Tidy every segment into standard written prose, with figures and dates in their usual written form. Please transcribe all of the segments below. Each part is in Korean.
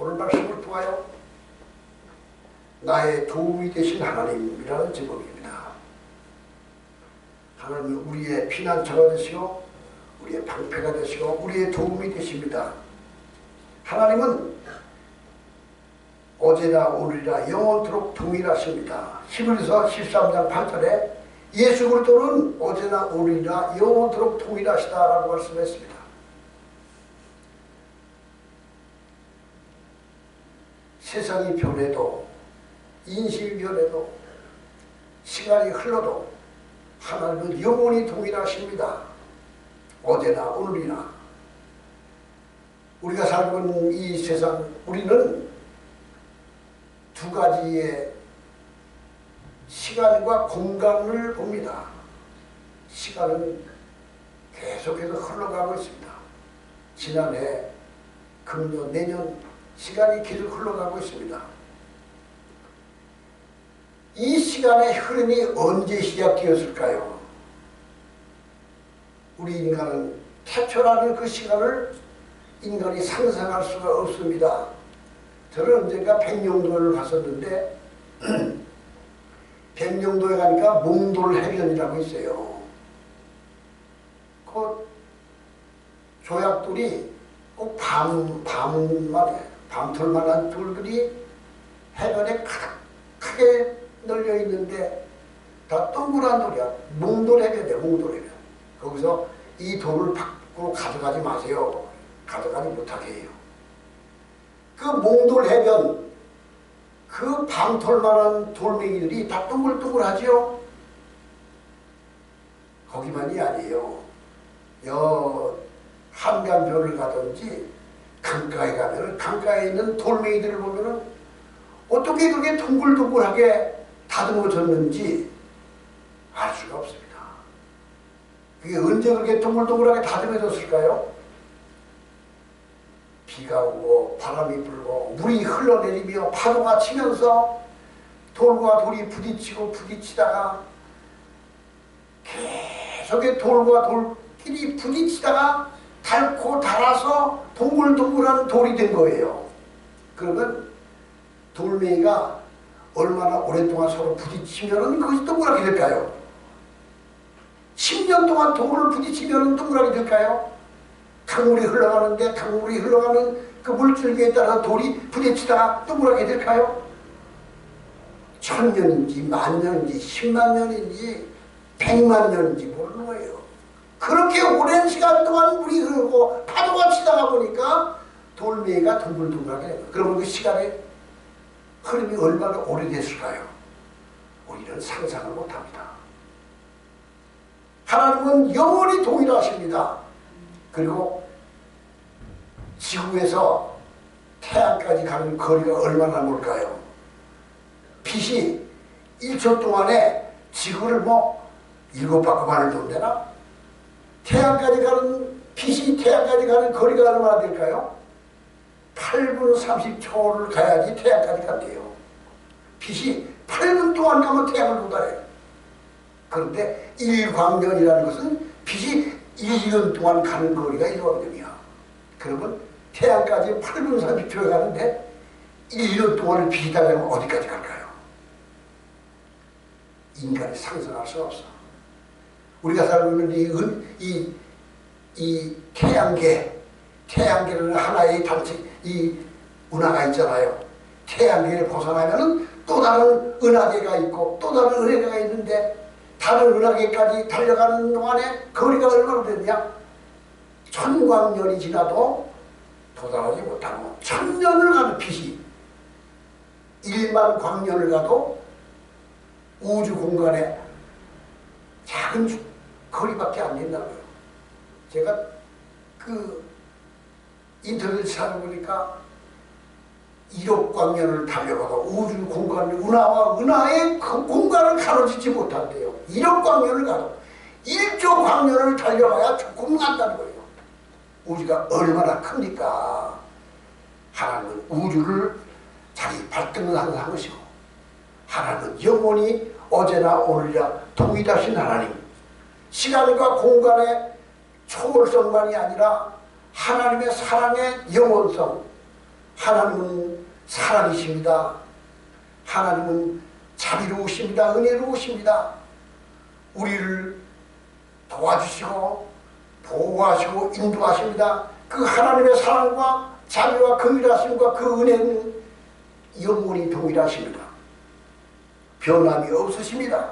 오늘 말씀을 통하여 나의 도움이 되신 하나님이라는 제목입니다. 하나님은 우리의 피난처가 되시고 우리의 방패가 되시고 우리의 도움이 되십니다. 하나님은 어제나 오늘이나 영원토록 동일하십니다. 히브리서 13장 8절에 예수 그리스도는 어제나 오늘이나 영원토록 동일하시다라고 말씀했습니다. 세상이 변해도 인심이 변해도 시간이 흘러도 하나님은 영원히 동일하십니다. 어제나 오늘이나 우리가 살고 있는 이 세상, 우리는 두 가지의 시간과 공간을 봅니다. 시간은 계속해서 흘러가고 있습니다. 지난해, 금년, 내년 시간이 계속 흘러가고 있습니다. 이 시간의 흐름이 언제 시작되었을까요? 우리 인간은 태초라는 그 시간을 인간이 상상할 수가 없습니다. 저는 언젠가 백령도를 갔었는데 백령도에 가니까 몽돌해변이라고 있어요. 그 조약돌이 꼭 밤톨만한 돌들이 해변에 크게 널려 있는데 다 동그란 돌이야. 몽돌해변이야, 몽돌해변. 거기서 이 돌을 밖으로 가져가지 마세요. 가져가지 못하게 해요. 그 몽돌해변, 그 밤톨만한 돌멩이들이 다 동글동글하지요? 거기만이 아니에요. 한강변을 가든지 강가에 가면 강가에 있는 돌멩이들을 보면은 어떻게 그렇게 동글동글하게 다듬어졌는지 알 수가 없습니다. 그게 언제 그렇게 동글동글하게 다듬어졌을까요? 비가 오고 바람이 불고 물이 흘러내리며 파도가 치면서 돌과 돌이 부딪히다가 계속의 돌과 돌끼리 부딪히다가 닳고 닳아서 동글동글한 돌이 된 거예요. 그러면 돌멩이가 얼마나 오랫동안 서로 부딪히면 그것이 동그랗게 될까요? 10년 동안 돌을 부딪히면 동그랗게 될까요? 강물이 흘러가는데 강물이 흘러가는 그 물줄기에 따라 돌이 부딪히다가 동그랗게 될까요? 1000년인지 만년인지 10만년인지 100만년인지 모르는 거예요. 그렇게 오랜 시간 동안 물이 흐르고 파도가 치다가 보니까 돌멩이가 동글동글하게 돼요. 그러면 그 시간의 흐름이 얼마나 오래됐을까요? 우리는 상상을 못합니다. 하나님은 영원히 동일하십니다. 그리고 지구에서 태양까지 가는 거리가 얼마나 멀까요? 빛이 1초 동안에 지구를 7바퀴 반을 돈대나? 태양까지 가는 빛이 태양까지 가는 거리가 얼마나 될까요? 8분 30초를 가야지 태양까지 간대요. 빛이 8분 동안 가면 태양을 도달해요. 그런데 1광년이라는 것은 빛이 1년 동안 가는 거리가 1광년이야. 그러면 태양까지 8분 30초에 가는데 1년 동안을 빛이 달려면 어디까지 갈까요? 인간이 상상할 수 없어. 우리가 살고 있는 이 태양계라는 하나의 단체, 이 운하가 있잖아요. 태양계를 벗어나면은 또 다른 은하계가 있고 또 다른 은하계가 있는데 다른 은하계까지 달려가는 동안에 거리가 얼마나 되느냐? 1000광년이 지나도 도달하지 못하고 1000년을 가는 빛이 1만 광년을 가도 우주 공간에 작은 거리밖에 안 된다고요. 제가 그 인터넷 찾아보니까 1억 광년을 달려가도 우주 공간, 은하와 은하의 그 공간을 가로짓지 못한대요. 1억 광년을 가도 1조 광년을 달려가야 조금 간다는 거예요. 우주가 얼마나 큽니까? 하나님은 우주를 자기 발등을 한 것이고 하나님은 영원히 어제나 오늘이나 동일하신 하나님, 시간과 공간의 초월성만이 아니라 하나님의 사랑의 영원성, 하나님은 사랑이십니다. 하나님은 자비로우십니다. 은혜로우십니다. 우리를 도와주시고 보호하시고 인도하십니다. 그 하나님의 사랑과 자비와 긍휼하심과 그 은혜는 영원히 동일하십니다. 변함이 없으십니다.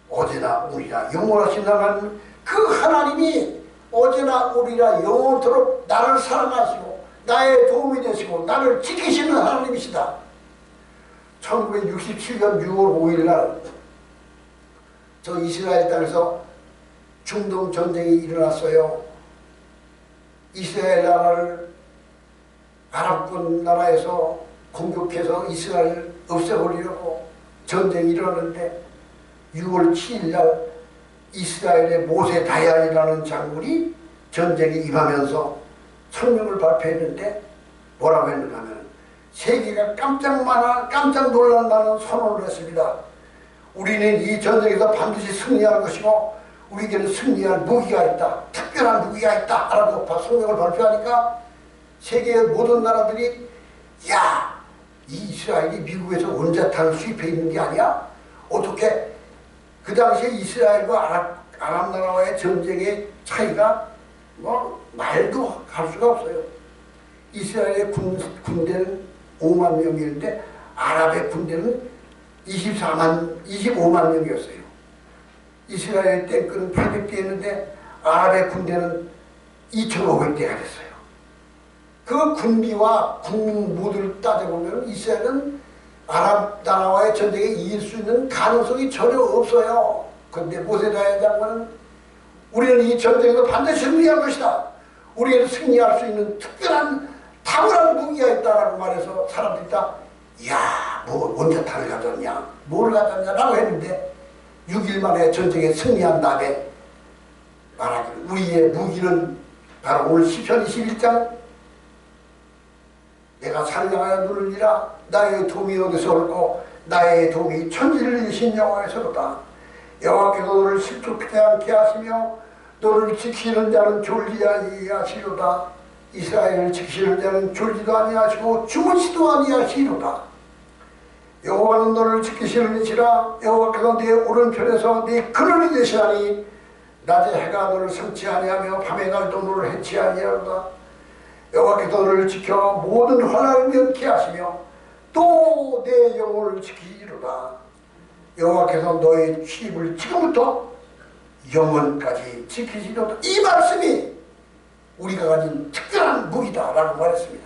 어제나 오리라 영원하신 하나님, 그 하나님이 어제나 오리라 영원토록 나를 사랑하시고 나의 도움이 되시고 나를 지키시는 하나님이시다. 1967년 6월 5일 날 저 이스라엘 땅에서 중동 전쟁이 일어났어요. 이스라엘 나라를 아랍권 나라에서 공격해서 이스라엘을 없애버리려고 전쟁이 일어났는데 6월 7일 날 이스라엘의 모세 다얀이라는 장군이 전쟁에 임하면서 성명을 발표했는데 뭐라고 했는가 하면 세계가 깜짝 놀랄 만한 선언을 했습니다. 우리는 이 전쟁에서 반드시 승리할 것이고 우리에게는 승리할 무기가 있다. 특별한 무기가 있다. 라고 성명을 발표하니까 세계의 모든 나라들이 야, 이 이스라엘이 미국에서 원자탄을 수입해 있는 게 아니야? 어떻게 그 당시에 이스라엘과 아랍 나라와의 전쟁의 차이가 뭐 말도 할 수가 없어요. 이스라엘의 군대는 5만 명이었는데 아랍의 군대는 25만 명이었어요. 이스라엘 탱크는 800대였는데 아랍의 군대는 2,500대가 됐어요. 그 군비와 국민 모두를 따져보면 이스라엘은 아랍 나라와의 전쟁에 이길 수 있는 가능성이 전혀 없어요. 그런데 모세 다얀 장관은 우리는 이 전쟁에서 반드시 승리할 것이다. 우리는 승리할 수 있는 특별한 탁월한 무기가 있다라고 말해서 사람들이 다 야, 뭐 원자탄을 가졌냐, 뭘 가졌냐라고 했는데 6일 만에 전쟁에 승리한 다음에 말하기를 우리의 무기는 바로 오늘 시편 21장 내가 산양하여 누르리라 나의 도움이 어디서 올고 나의 도움이 천지를 이신 여호와에서로다. 여호와께서 너를 실족하지 않게 하시며 너를 지키는 자는 졸지 아니하시로다. 이스라엘을 지키시는 자는 졸지도 아니하시고 주무시도 아니하시로다. 여호와는 너를 지키시는 이시라. 여호와께서 네 오른편에서 네 근원이 되시나니 낮에 해가 너를 삼지 아니하며 밤의 날도 너를 해치 아니하로다. 여호와께서 너를 지켜 모든 환난을 면케 하시며 또 내 영혼을 지키리로다. 여호와께서 너의 취입을 지금부터 영원까지 지키시리로다. 이 말씀이 우리가 가진 특별한 무기다라고 말했습니다.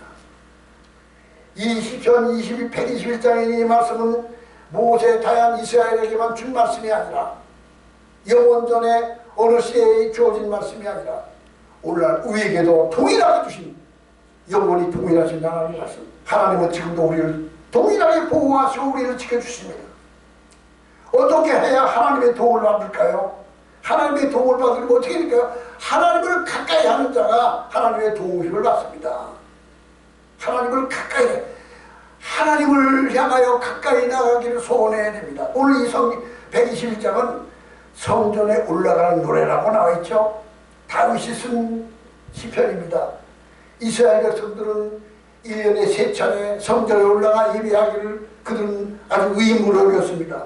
이 시편 121장의 이 말씀은 모세 다얀 이스라엘에게만 준 말씀이 아니라 영원전에 어느 시대에 주어진 말씀이 아니라 오늘날 우리에게도 동일하게 주신 영원히 동일하신 하나님의 말씀. 하나님은 지금도 우리를 동일하게 보호하시고 우리를 지켜주십니다. 어떻게 해야 하나님의 도움을 받을까요? 하나님의 도움을 받으면 어떻게 될까요? 하나님을 가까이 하는 자가 하나님의 도움을 받습니다. 하나님을 가까이, 하나님을 향하여 가까이 나가기를 소원해야 됩니다. 오늘 이 121장은 성전에 올라가는 노래라고 나와있죠. 다윗이 쓴 시편입니다. 이스라엘 백성들은 1년에 3차례 성전에 올라가 예배하기를 그들은 아주 의무로 여겼습니다.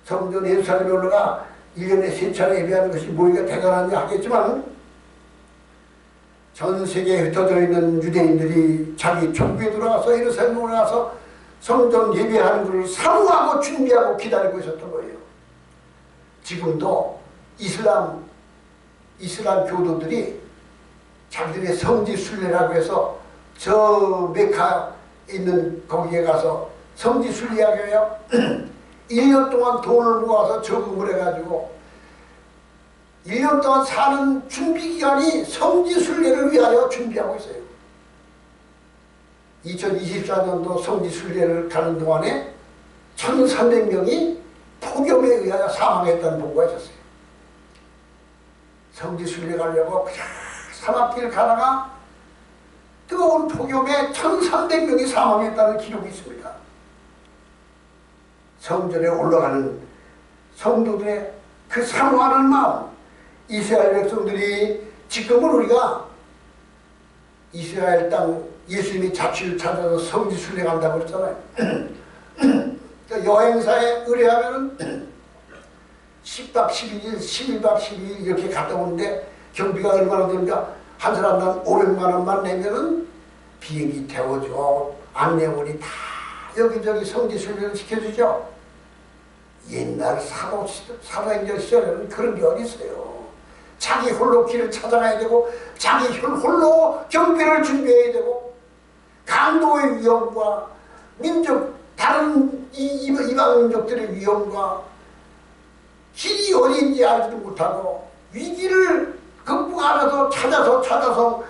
성전 예루살렘에 올라가 1년에 3차례 예배하는 것이 뭐가 대단하냐 하겠지만 전 세계에 흩어져 있는 유대인들이 자기 족구에 들어가서 예루살렘에 올라가서 성전 예배하는 것을 사모하고 준비하고 기다리고 있었던 거예요. 지금도 이슬람 교도들이 자기들의 성지 순례라고 해서 저 메카에 있는 거기에 가서 성지 순례하게 해요. 1년 동안 돈을 모아서 저금을 해가지고 1년 동안 사는 준비기간이 성지 순례를 위하여 준비하고 있어요. 2024년도 성지 순례를 가는 동안에 1,300명이 폭염에 의하여 사망했다는 보고가 있었어요. 성지 순례 가려고 그냥 사막길 가다가 뜨거운 폭염에 1,300명이 사망했다는 기록이 있습니다. 성전에 올라가는 성도들의 그 사모하는 마음, 이스라엘 백성들이 지금은 우리가 이스라엘 땅 예수님이 자취를 찾아서 성지 순례간다고 그랬잖아요. 그러니까 여행사에 의뢰하면은 10박 11일, 11박 12일 이렇게 갔다 오는데 경비가 얼마나 됩니까? 한 사람당 500만 원만 내면은 비행기 태워주고 안내원이 다 여기저기 성지 순례를 시켜주죠. 옛날 사도행전 시절에는 그런 게 어디 있어요. 자기 홀로 길을 찾아가야 되고 자기 홀로 경비를 준비해야 되고 강도의 위험과 민족 다른 이방 민족들의 위험과 길이 어디인지 알지도 못하고 위기를 극복하면서 찾아서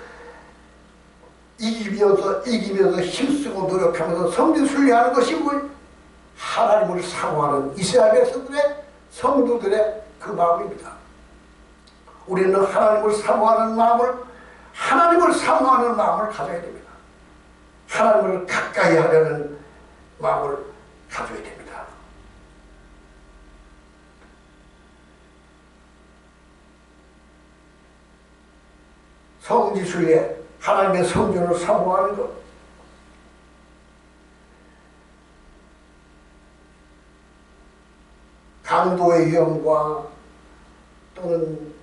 이기면서 힘쓰고 노력하면서 성지 순례하는 것이 하나님을 사모하는 이스라엘 백성들의 성도들의 그 마음입니다. 우리는 하나님을 사모하는 마음을 가져야 됩니다. 하나님을 가까이 하려는 마음을 가져야 됩니다. 성지 순례, 하나님의 성전을 사모하는 것. 강도의 위험과 또는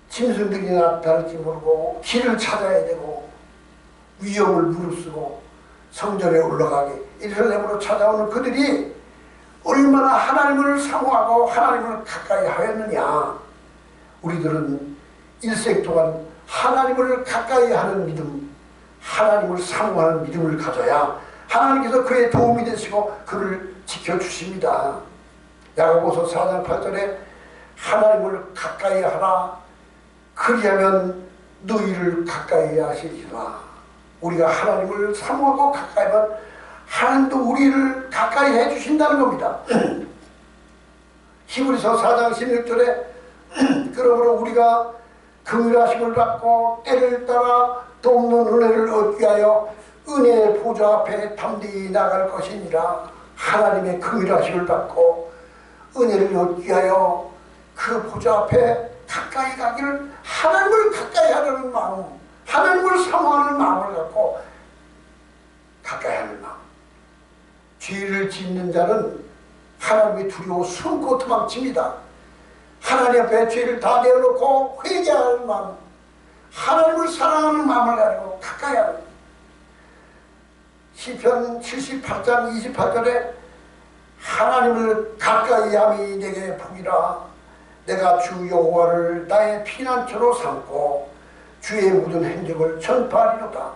짐승들이 나타날지 모르고 길을 찾아야 되고 위험을 무릅쓰고 성전에 올라가기 예루살렘으로 찾아오는 그들이 얼마나 하나님을 사모하고 하나님을 가까이 하였느냐. 우리들은 일생 동안 하나님을 가까이 하는 믿음, 하나님을 사모하는 믿음을 가져야 하나님께서 그의 도움이 되시고 그를 지켜주십니다. 야고보서 4장 8절에 하나님을 가까이 하라. 그리하면 너희를 가까이 하시리라. 우리가 하나님을 사모하고 가까이 하면 하나님도 우리를 가까이 해주신다는 겁니다. 히브리서 4장 16절에 그러므로 우리가 긍휼하심을 받고 때를 따라 돕는 은혜를 얻기 위하여 은혜의 보좌 앞에 담대히 나갈 것이니라. 하나님의 긍휼하심을 받고 은혜를 얻기 위하여 그 보좌 앞에 가까이 가기를 하나님을 가까이 하려는 마음, 하나님을 사모하는 마음을 갖고 가까이 하는 마음. 죄를 짓는 자는 하나님이 두려워 숨고 도망칩니다. 하나님 앞에 죄를 다 내어놓고 회개하는 마음, 하나님을 사랑하는 마음을 가지고 가까이 하는. 시편 78장 28절에 하나님을 가까이 함이 내게 복이라. 내가 주 여호와를 나의 피난처로 삼고 주의 모든 행적을 전파하리로다.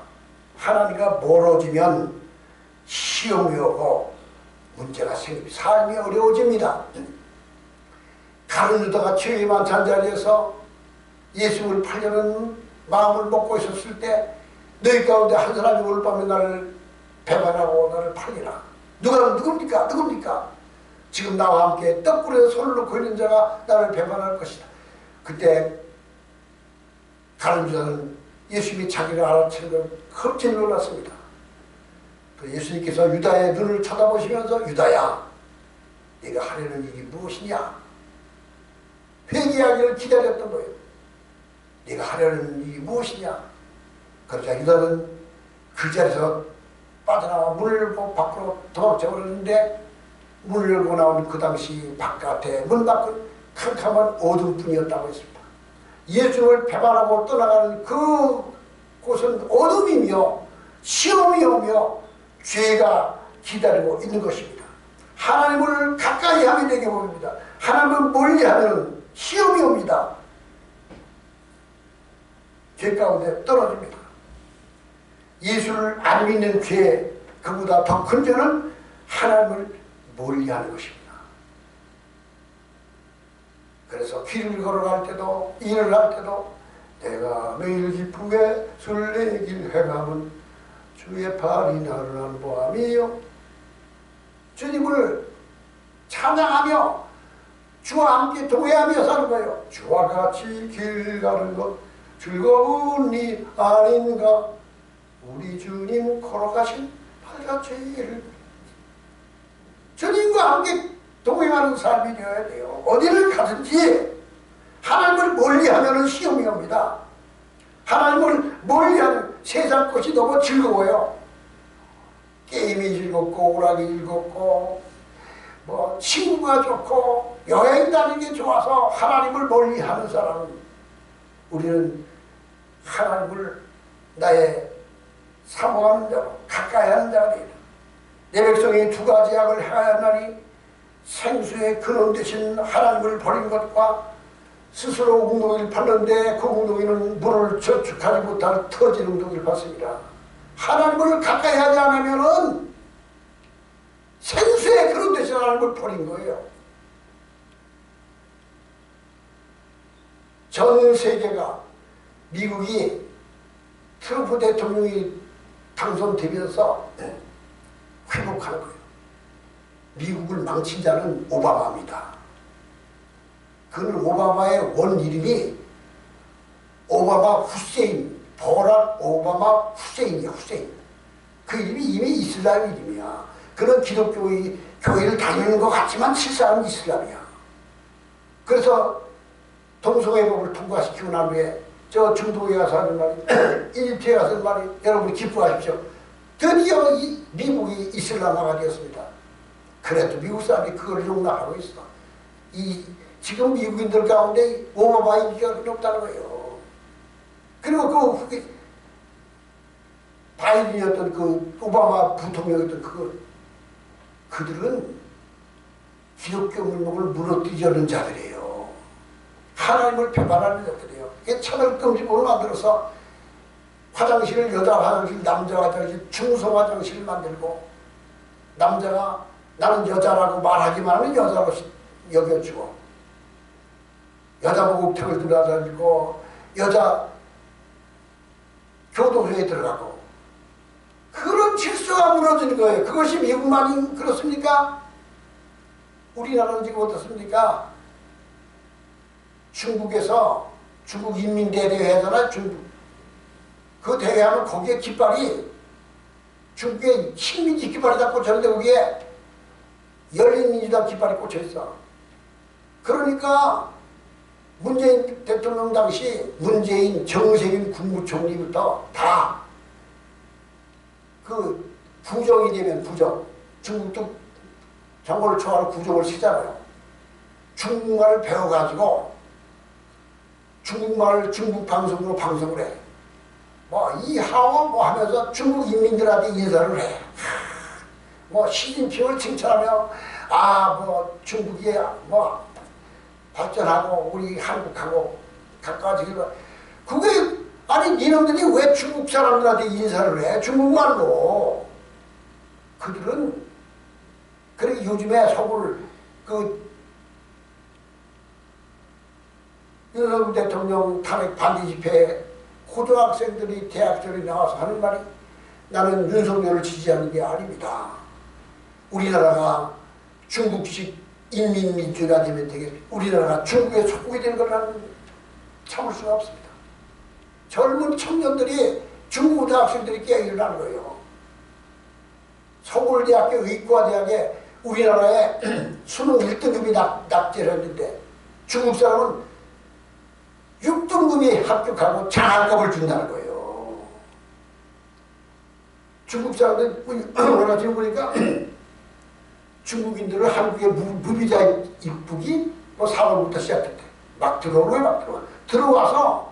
하나님과 멀어지면 시험이 오고 문제가 생깁니다. 삶이 어려워집니다. 다른 유다가 죄의 만찬 자리에서 예수를 팔려는 마음을 먹고 있었을 때 너희 가운데 한 사람이 오늘 밤에 나를 배반하고 나를 팔리라. 누굽니까? 지금 나와 함께 떡불에 손을 놓고 있는 자가 나를 배반할 것이다. 그때 다른 유다는 예수님이 자기를 알아채는 걸 흡진히 놀랐습니다. 예수님께서 유다의 눈을 쳐다보시면서 유다야, 네가 하려는 일이 무엇이냐? 회개하기를 기다렸던 거예요. 네가 하려는 일이 무엇이냐? 그러자 유다는 그 자리에서 빠져나와 문을 밖으로 도망쳐버렸는데 문을 열고 나온 그 당시 바깥에 문 밖은 캄캄한 어둠뿐이었다고 했습니다. 예수를 배반하고 떠나가는 그 곳은 어둠이며 시험이 오며 죄가 기다리고 있는 것입니다. 하나님을 가까이 하면 되게 봅니다. 하나님을 멀리하면 시험이 옵니다. 죄 가운데 떨어집니다. 예수를 안 믿는 죄, 그보다 더 큰 죄는 하나님을 멀리하는 것입니다. 그래서 길을 걸어갈 때도 일을 할 때도 내가 매일 기쁘게 술래길 행함은 주의 발이 나를 안보함이요. 주님을 찬양하며 주와 함께 동행하며 사는 거예요. 주와 같이 길 가는 것 즐거운 일 아닌가. 우리 주님 걸어가신 팔자취를 주님과 함께 동행하는 삶이 되어야 돼요. 어디를 가든지 하나님을 멀리하면 시험이 옵니다. 하나님을 멀리하는 세상 것이 너무 즐거워요. 게임이 즐겁고 오락이 즐겁고 뭐 친구가 좋고 여행 다니는 게 좋아서 하나님을 멀리하는 사람은, 우리는 하나님을 나의 사모하는 자로 가까이 하는 자가 되리라. 내 백성이 두 가지 악을 행하여 하나니 생수의 근원 되신 하나님을 버린 것과 스스로 웅덩이를 팠는데 그 웅덩이는 물을 저축하지 못할 터진 웅덩이를 팠습니다. 하나님을 가까이 하지 않으면은 생수의 근원 되신 하나님을 버린 거예요. 전 세계가, 미국이 트럼프 대통령이 당선되면서 회복하는 거예요. 미국을 망친 자는 오바마입니다. 그는 오바마의 원 이름이 오바마 후세인, 버락 오바마 후세인이야. 후세인. 그 이름이 이미 이슬람 이름이야. 그는 교회를 다니는 것 같지만 실상은 이슬람이야. 그래서 동성애법을 통과시키고 난 후에 저 중동에 가서 하는 말이, 이집트에 가서 하는 말이, 여러분이 기뻐하십시오. 드디어 이 미국이 이슬람화가 되었습니다. 그래도 미국 사람이 그걸 용납하고 있어. 지금 미국인들 가운데 오바마 인기가 높다는 거예요. 그리고 그 바이든이었던 그 오바마 부통령이었던 그들은 기독교 문목을 무너뜨리려는 자들이에요. 하나님을 배반하는 자들이에요. 차별금지법을 만들어서 화장실을 여자 화장실, 남자 화장실, 중성 화장실을 만들고, 남자가 나는 여자라고 말하기만 하면 여자로 여겨주고, 여자 목욕탕을 들어가지고 여자 교도소에 들어가고, 그런 질서가 무너지는 거예요. 그것이 미국만이 그렇습니까? 우리나라는 지금 어떻습니까? 중국에서 중국 인민대회대 하잖아요. 중국. 그 대회하면 거기에 깃발이, 중국의 식민지 깃발이 다 꽂혔는데 거기에 열린민주당 깃발이 꽂혀있어. 그러니까 문재인 대통령 당시 문재인, 정세균 국무총리부터 다 그 부정이 되면 부정, 중국도 정권을 초월하는 부정을 쓰잖아요. 중국말을 배워가지고 중국말을 중국 방송으로 방송을 해. 뭐 이하오 뭐 하면서 중국 인민들한테 인사를 해. 뭐 시진핑을 칭찬하며 뭐 중국이 뭐 발전하고 우리 한국하고 가까워지기로. 그게 아니 니놈들이 왜 중국 사람들한테 인사를 해? 중국말로. 그들은 그래 요즘에 서울 윤석열 대통령 탄핵 반대 집회에 고등학생들이 대학생들이 나와서 하는 말이, 나는 윤석열을 지지하는 게 아닙니다. 우리나라가 중국식 인민민주가 되면 되겠습니다. 우리나라가 중국의 속국이 되는 걸 나는 참을 수가 없습니다. 젊은 청년들이, 중국 대학생들이 깨어 일어나는 거예요. 서울대학교 의과대학에 우리나라에 수능 1등급이 납제를 했는데 중국 사람은 6등급이 합격하고 장학금을 준다는 거예요. 중국 사람들 얼마 전에 보니까 중국인들은 한국에 무비자 입국이 뭐 4월부터 시작했대. 막 들어오는 거야, 막 들어와. 들어와서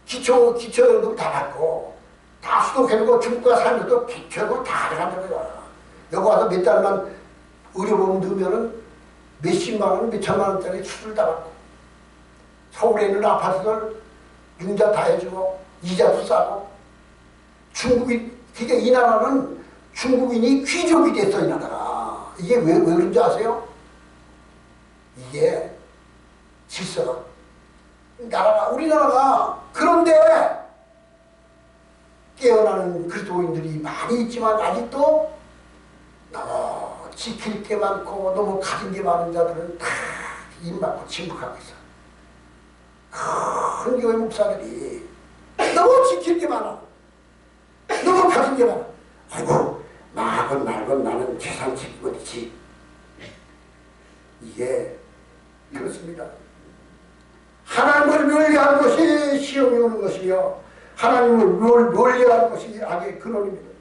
기초연금 다 받고 다 수독해놓고 중국가 살면서 기초연금 다 들어간다는 거야. 여기 와서 몇 달만 의료보험 넣으면은 몇십만 원, 몇천만 원짜리 수술 다 받고, 서울에 있는 아파트들 융자 다 해주고 이자도 싸고. 중국이, 그러니까 이 나라는 중국인이 귀족이 됐어, 이 나라가. 이게 왜 그런지 아세요? 이게 질서가, 우리나라가 그런데 깨어나는 그리스도인들이 많이 있지만 아직도 너무 지킬 게 많고 너무 가진 게 많은 자들은 다 입 막고 침묵하고 있어. 큰 교회 목사들이 너무 지킬 게 많아. 너무 가진 게 많아. 아이고, 말건 나는 재산 지키고 있지. 이게 그렇습니다. 하나님을 멸리하는 것이 시험이 오는 것이 것이며 하나님을 멀리하는 것이 악의 근원입니다.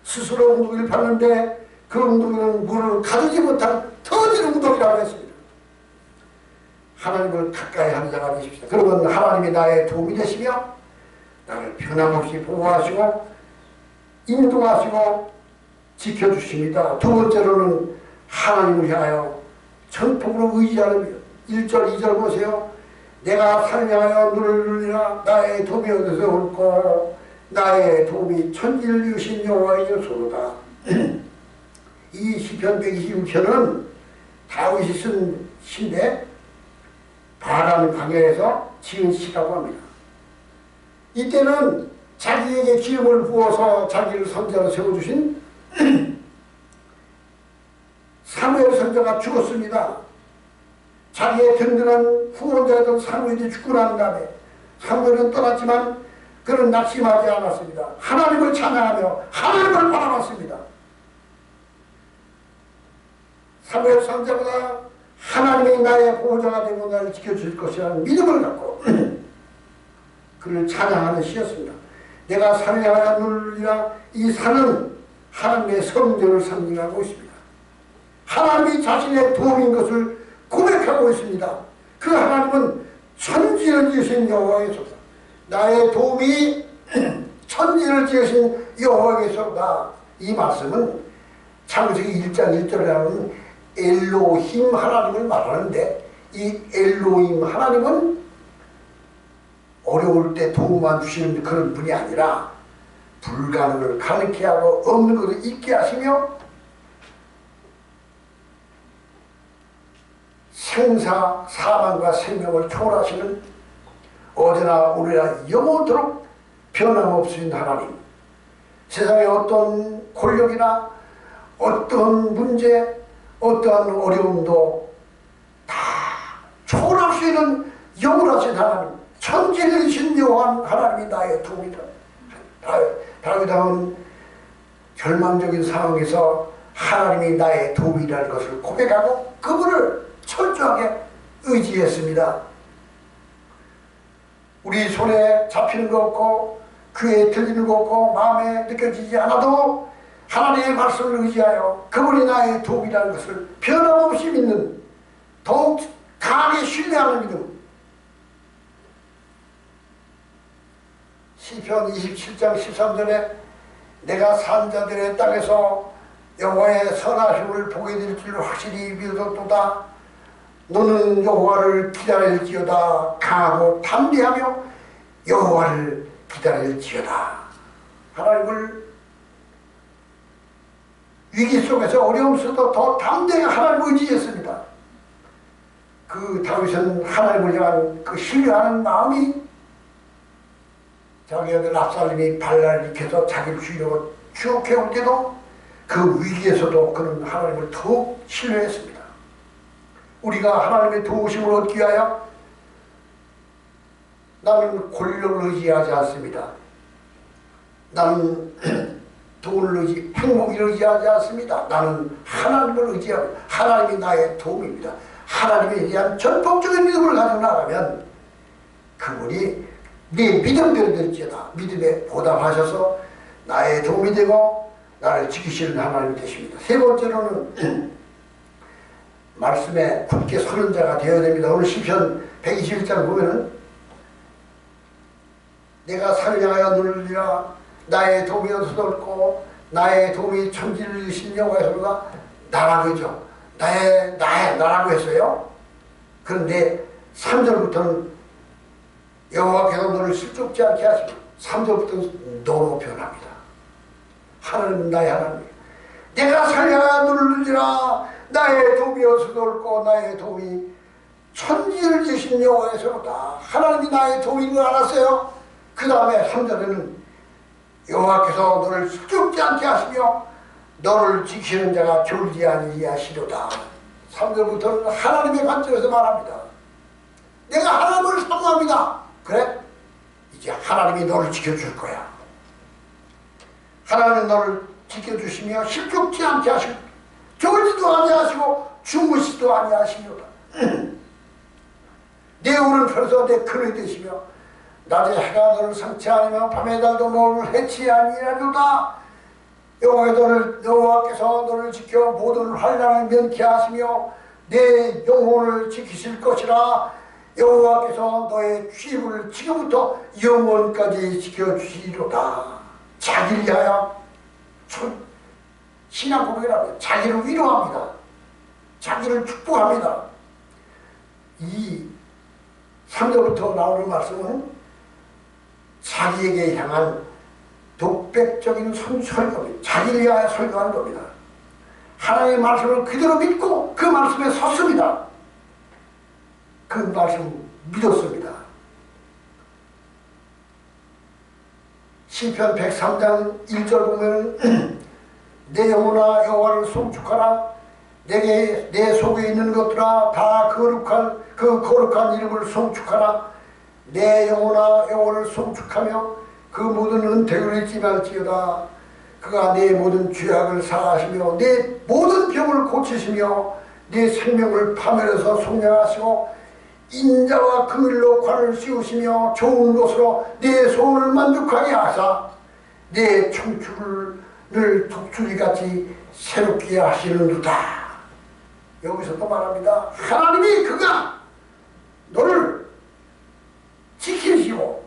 스스로 웅덩이를 팠는데 그 웅덩이는 물을 가두지 못한 터진 웅덩이라고 했습니다. 하나님을 가까이 하는 자가 되십시오. 그러면 하나님이 나의 도움이 되시며 나를 변함없이 보호하시고 인도하시고 지켜주십니다. 두 번째로는 하나님을 향하여 전폭으로 의지하는 것. 1절 2절 보세요. 내가 산을 향하여 눈을 들리라. 나의 도움이 어디서 올꼬. 나의 도움이 천지를 이으신 여호와이로소로다. 이 시편 126편은 다윗이 쓴 시인데 바람 강야에서 지은 시라고 합니다. 이때는 자기에게 기름을 부어서 자기를 선지자로 세워주신 사무엘 선지자가 죽었습니다. 자기의 든든한 후원자였던 사무엘이 죽고 난 다음에 사무엘은 떠났지만 그는 낙심하지 않았습니다. 하나님을 찬양하며 하나님을 바라봤습니다. 사무엘 선지자보다 하나님이 나의 보호자가 되고 나를 지켜줄 것이라는 믿음을 갖고 그를 찬양하는 시였습니다. 내가 산을 향하여 눈을 들리라. 이 산은 하나님의 성전을 상징하고 있습니다. 하나님이 자신의 도움인 것을 고백하고 있습니다. 그 하나님은 천지를 지으신 여호와이소서. 나의 도움이 천지를 지으신 여호와이소서. 이 말씀은 창세기 1장 1절에 나오는 엘로힘 하나님을 말하는데 이 엘로힘 하나님은 어려울 때 도움만 주시는 그런 분이 아니라 불가능을 가능케 하고 없는 것을 있게 하시며 생사 사망과 생명을 초월하시는 어제나 오늘이나 영원토록 변함없으신 하나님. 세상의 어떤 권력이나 어떤 문제 어떠한 어려움도 다 초월할 수 있는 영원하신 하나님, 천지를 이신 여호와 하나님이 나의 도움이다. 다윗은 절망적인 상황에서 하나님이 나의 도움이라는 것을 고백하고 그분을 철저하게 의지했습니다. 우리 손에 잡히는 거 없고 귀에 들리는 거 없고 마음에 느껴지지 않아도 하나님의 말씀을 의지하여 그분이 나의 도움이라는 것을 변함없이 믿는, 더욱 강하게 신뢰하는 믿음. 시편 27장 13절에 내가 산자들의 땅에서 여호와의 선하심을 보게 될 줄 확실히 믿었도다. 너는 여호와를 기다릴지어다. 강하고 담대하며 여호와를 기다릴지어다. 하나님을 위기 속에서 어려움 속에서 더 담대하게 하나님을 의지했습니다. 그 다윗은 하나님을 향한 그 신뢰하는 마음이 자기 아들 압살롬이 발랄을 일으켜서 자기를 죽이려고 추격해올 때도 그 위기에서도 그는 하나님을 더욱 신뢰했습니다. 우리가 하나님의 도우심을 얻기 위하여 나는 권력을 의지하지 않습니다. 나는 돈을 행복을 의지하지 않습니다. 나는 하나님을 의지하고 하나님이 나의 도움입니다. 하나님에 대한 전폭적인 믿음을 가지고 나가면 그분이 네 믿음대로 될지어다. 믿음에 보답하셔서 나의 도움이 되고 나를 지키시는 하나님이 되십니다. 세 번째로는 말씀에 굳게 서는 자가 되어야 됩니다. 오늘 시편 121장 보면은 내가 산을 향하여 눈을 들리라. 나의 도움이 어디서 올꼬. 나의 도움이 천지를 이으신 여호와이소로다. 나라고 했죠. 나라고 했어요. 그런데 3절부터는 여호와께서 너를 실족지 않게 하시고 3절부터는 너로 변합니다. 하나님은 나의 하나님. 내가 산을 향하여 눈을 들리라. 나의 도움이 어디서 올꼬. 나의 도움이 천지를 지으신 여호와이소로다. 하나님이 나의 도움인 걸 알았어요. 그 다음에 3절에는 여호와께서 너를 죽지 않게 하시며 너를 지키는 자가 졸지 아니하시도다. 3절부터는 하나님의 관점에서 말합니다. 내가 하나님을 사모합니다. 그래? 이제 하나님이 너를 지켜줄 거야. 하나님은 너를 지켜주시며 힘죽지 않게 하시고 졸지도 아니하시고 주무시도 아니하시도다. 내 오른편에서 내 근이 되시며 낮에 해가 너를 상치 아니며 밤의 달도 너를 해치 아니하리로다. 여호와께서 너를 지켜 모든 환난을 면케 하시며 내 영혼을 지키실 것이라. 여호와께서 너의 취입을 지금부터 영원까지 지켜주시리로다. 자기를 위하여 신앙 고백이라고 자기를 위로합니다. 자기를 축복합니다. 이 3절부터 나오는 말씀은 자기에게 향한 독백적인 설교입니다. 자기를 위하여 설교하는 겁니다. 하나님의 말씀을 그대로 믿고 그 말씀에 섰습니다. 그 말씀 믿었습니다. 시편 103장 1절 보면 내 영혼아 여호와를 송축하라. 내게 내 속에 있는 것들아 다 거룩한 그 거룩한 이름을 송축하라. 내 영혼아 여호와를 송축하며 그 모든 은택을 잊지 말지어다. 그가 내 모든 죄악을 사하시며 내 모든 병을 고치시며 내 생명을 파멸해서 속량하시고 인자와 긍휼로 관을 씌우시며 좋은 것으로 내 소원을 만족하게 하사 내 청춘을 늘 독수리같이 새롭게 하시는도다. 여기서 또 말합니다. 하나님이 그가 너를 지키시고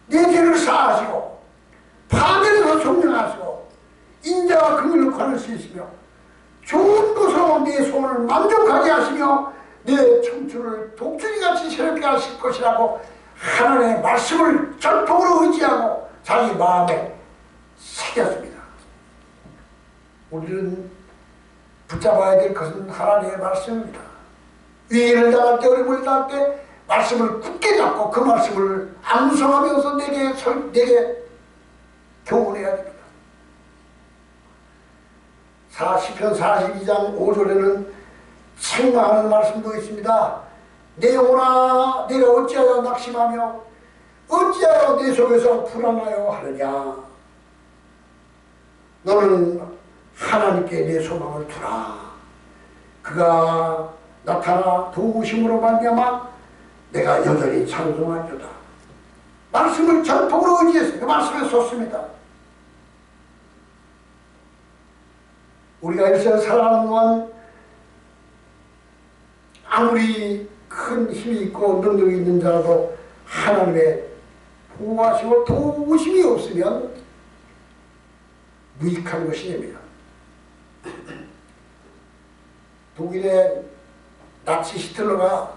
내 죄를 사하시고 파멸해서 속량하시고 인자와 긍휼로 관을 씌우시며 좋은 것으로 내 소원을 만족하게 하시며 내 청춘을 독수리같이 새롭게 하실 것이라고 하나님의 말씀을 전폭으로 의지하고 자기 마음에 새겼습니다. 우리는 붙잡아야 될 것은 하나님의 말씀입니다. 위기를 당할 때 어려움을 당할 때 말씀을 굳게 잡고 그 말씀을 암송하면서 내게 교훈해야 됩니다. 시편 42장 5절에는 책망하는 말씀도 있습니다. 내 영혼아 내가 어찌하여 낙심하며 어찌하여 내 속에서 불안하여 하느냐. 너는 하나님께 내 소망을 두라. 그가 나타나 도우심으로 말미암아 내가 여전히 찬송하리로다. 말씀을 전폭으로 의지해서 그 말씀에 섰습니다. 우리가 일생을 살아가는 동안 아무리 큰 힘이 있고 능력이 있는 자라도 하나님의 보호하시고 도우심이 없으면 무익한 것이 됩니다. 독일의 나치 히틀러가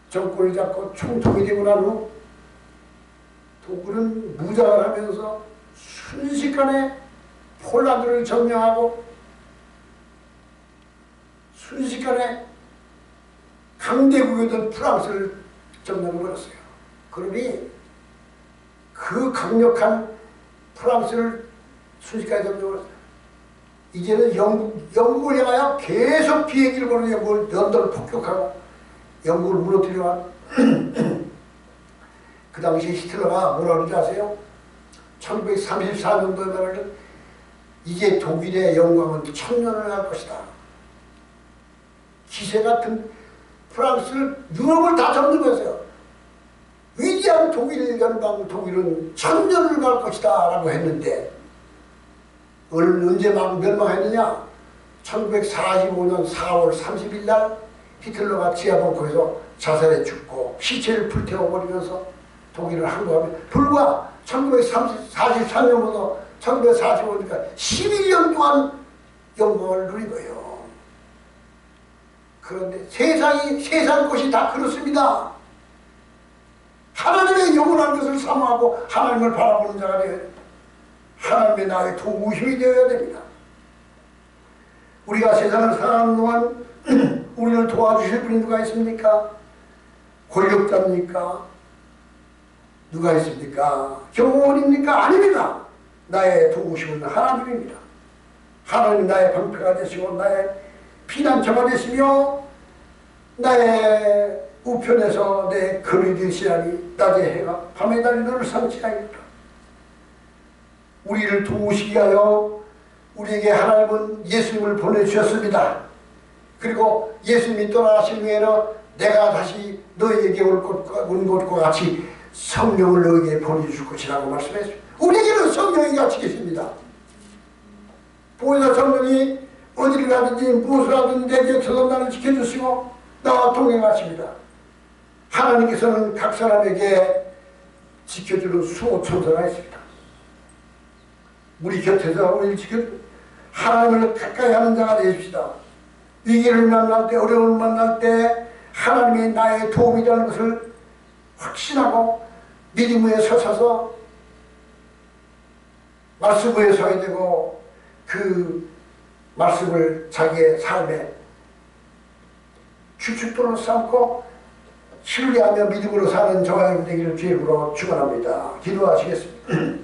정권을 잡고 총통이 되고 난 후 독일은 무장을 하면서 순식간에 폴란드를 점령하고 순식간에 강대국이던 프랑스를 점령해버렸어요. 그러니 그 강력한 프랑스를 순식간에 점령해버렸어요. 이제는 영국을 향하여 계속 비행기를 보는 런던을 폭격하고 영국을 무너뜨려간 그 당시 히틀러가 뭐라 그러지 아세요? 1934년도에 말하는 이제 독일의 영광은 1000년을 할 것이다. 기세 같은 프랑스를 유럽을 다 점령했어요. 위대한 독일 연방 독일은 1000년을 갈 것이다 라고 했는데 언제 멸망했느냐? 1945년 4월 30일 날 히틀러가 지하벙커에서 자살해 죽고 시체를 불태워버리면서 독일을 항거하며 불과 1943년부터 1945년까지 11년 동안 영광을 누린 거예요. 그런데 세상 것이 다 그렇습니다. 하나님의 영원한 것을 사모하고 하나님을 바라보는 자가 되어야 됩니다. 하나님의 나의 도우심이 되어야 됩니다. 우리가 세상을 살아가는 동안 우리를 도와주실 분이 누가 있습니까? 권력자입니까? 누가 있습니까? 경호원입니까? 아닙니다. 나의 도우심은 하나님입니다. 하나님 나의 방패가 되시고 나의 피난처가 되시며 나의 우편에서 내 거리 되시하니 낮의 해가 밤의 달이 너를 상치하니까. 우리를 도우시기 위하여 우리에게 하나님은 예수님을 보내주셨습니다. 그리고 예수님이 떠나신 후에는 내가 다시 너희에게 온 것과 같이 성령을 너희에게 보내줄 것이라고 말씀했습니다. 우리에게는 성령이 같이 계십니다. 보혜사 성령이 어디를 가든지 무엇을 하든 내 곁에서 나를 지켜주시고 나와 동행하십니다. 하나님께서는 각 사람에게 지켜주는 수호천사가 있습니다. 우리 곁에서 우리를 지켜주고 하나님을 가까이 하는 자가 되십시다. 위기를 만날 때, 어려움을 만날 때 하나님이 나의 도움이 되는 것을 확신하고 믿음 위에 서서 말씀 위에 서야 되고 그 말씀을 자기의 삶에 주춧돌로 삼고 신뢰하며 믿음으로 사는 저와 여러분 되기를 주의 이름으로 축원합니다. 기도하시겠습니다.